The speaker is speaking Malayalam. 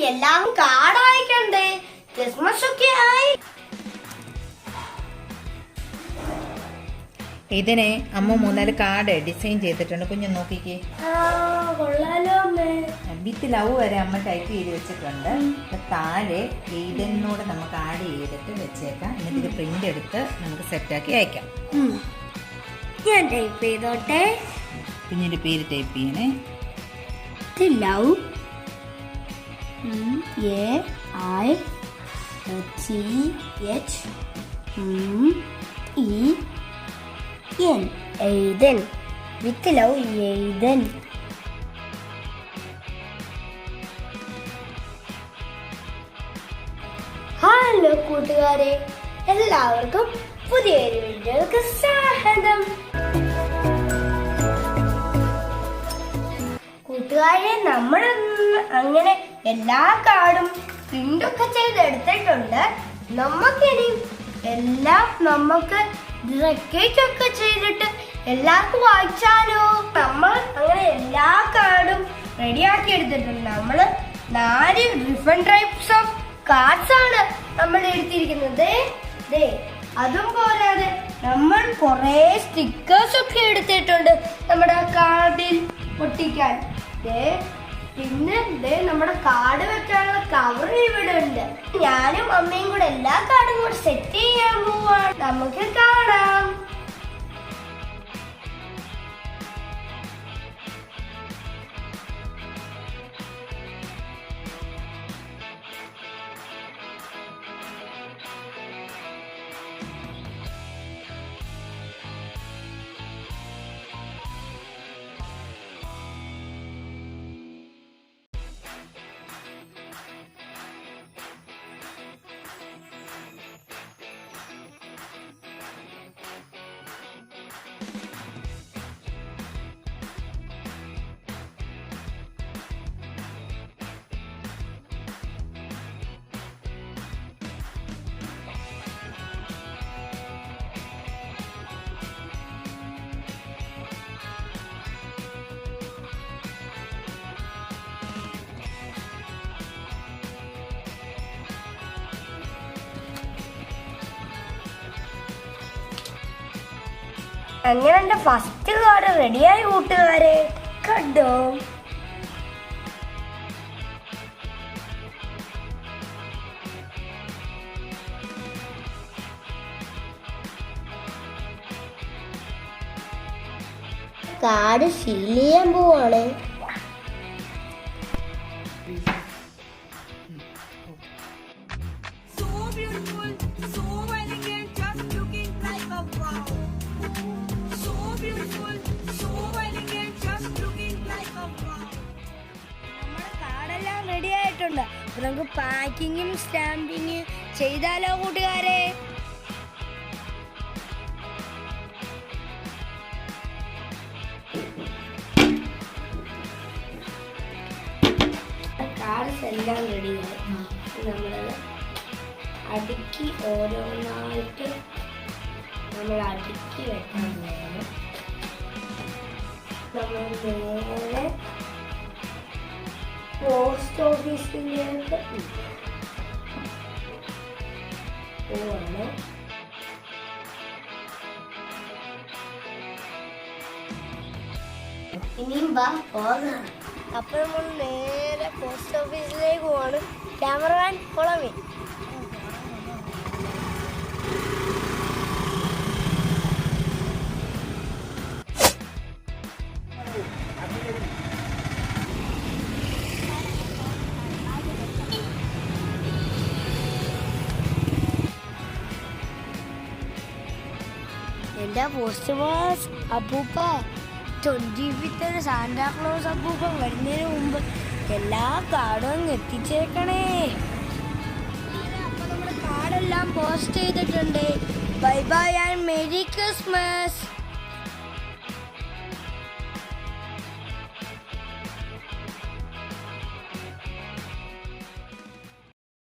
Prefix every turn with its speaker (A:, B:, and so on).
A: എല്ലാം കാർഡ് അയക്കണ്ടേ? ക്രിസ്മസ് ഒക്കെ ആയി.
B: ഇതിനെ അമ്മ 3-4 കാർഡ് ഡിസൈൻ ചെയ്തിട്ടുണ്ട്. കുഞ്ഞു നോക്കിക്കേ. വിത്ത് ലവ് വരെ അമ്മ ടൈപ്പ് ചെയ്ത് വെച്ചിട്ടുണ്ട്. താഴെ ഈദനോട് നമുക്ക് ആഡ് ചെയ്തിട്ട് വെച്ചേക്കാം. എന്നിട്ട് പ്രിന്റ് എടുത്ത് നമുക്ക് സെറ്റാക്കി അയക്കാം.
A: ഞാൻ ടൈപ്പ് ചെയ്തോട്ടെ.
B: കുഞ്ഞിന്റെ പേര് ടൈപ്പ് ചെയ്യണേ.
A: Love AITHEN Ethan. With love Ethan. Hello കൂട്ടുകാരെ, എല്ലാവർക്കും പുതിയൊരു വീഡിയോക്ക് സ്വാഗതം. കൂട്ടുകാരെ, നമ്മൾ അങ്ങനെ എല്ലാ കാർഡും പ്രിന്റൊക്കെ ചെയ്തെടുത്തിട്ടുണ്ട്. നമുക്കിനി എല്ലാം നമുക്ക് ഒക്കെ ചെയ്തിട്ട് എല്ലാവർക്കും വായിച്ചാലോ? നമ്മൾ അങ്ങനെ എല്ലാ കാർഡും റെഡിയാക്കി എടുത്തിട്ടുണ്ട്. നമ്മൾ 4 ഡിഫറെന്റ് ടൈപ്സ് ഓഫ് കാർഡ്സ് ആണ് നമ്മൾ എടുത്തിരിക്കുന്നത്. അതും പോരാതെ നമ്മൾ കുറെ സ്റ്റിക്കേഴ്സ് ഒക്കെ എടുത്തിട്ടുണ്ട് നമ്മുടെ കാർഡിൽ ഒട്ടിക്കാൻ. പിന്നെ നമ്മുടെ കാർഡ് വെക്കാനുള്ള കവർ ഇവിടെ ഉണ്ട്. ഞാനും അമ്മയും കൂടെ എല്ലാ കാർഡും കൂടെ സെറ്റ് ചെയ്യാൻ പോവാണ്. നമുക്ക് കാണാം. അങ്ങനെ എന്റെ ഫസ്റ്റ് കാർഡ് റെഡിയായി കൂട്ടുകാരെ. കണ്ടോ? കാർഡ് സീൽ ചെയ്യാൻ പോവാണ്. റെഡി ആയിട്ടുണ്ട്. അപ്പൊ നമുക്ക് പാക്കിങ്ങും സ്റ്റാമ്പിങ് ചെയ്താലോ കൂട്ടുകാരെ? കാർഡ്സ് എല്ലാം റെഡിയായി. നമ്മൾ അടുക്കി ഓരോന്നായിട്ട് നമ്മൾ അടുക്കി വെക്കാൻ പോകുന്നു. നമ്മൾ നേരെ പോസ്റ്റ് ഓഫീസിലേക്ക് പോവാണ്. ഇനിയും പോകാം. അപ്പൊ നമ്മൾ നേരെ പോസ്റ്റ് ഓഫീസിലേക്ക് പോവാണ്. Cameraman follow. എന്റെ പോസ്റ്റ് ബോക്സ് അപ്പൂപ്പ 25th സാന്റാക്ലോസ് അപ്പൂപ്പ വരുന്നതിന് മുമ്പ് എല്ലാ കാർഡും എത്തിച്ചേക്കണേ. അപ്പൊ നമ്മുടെ കാർഡെല്ലാം പോസ്റ്റ് ചെയ്തിട്ടുണ്ട്. Bye bye and merry Christmas.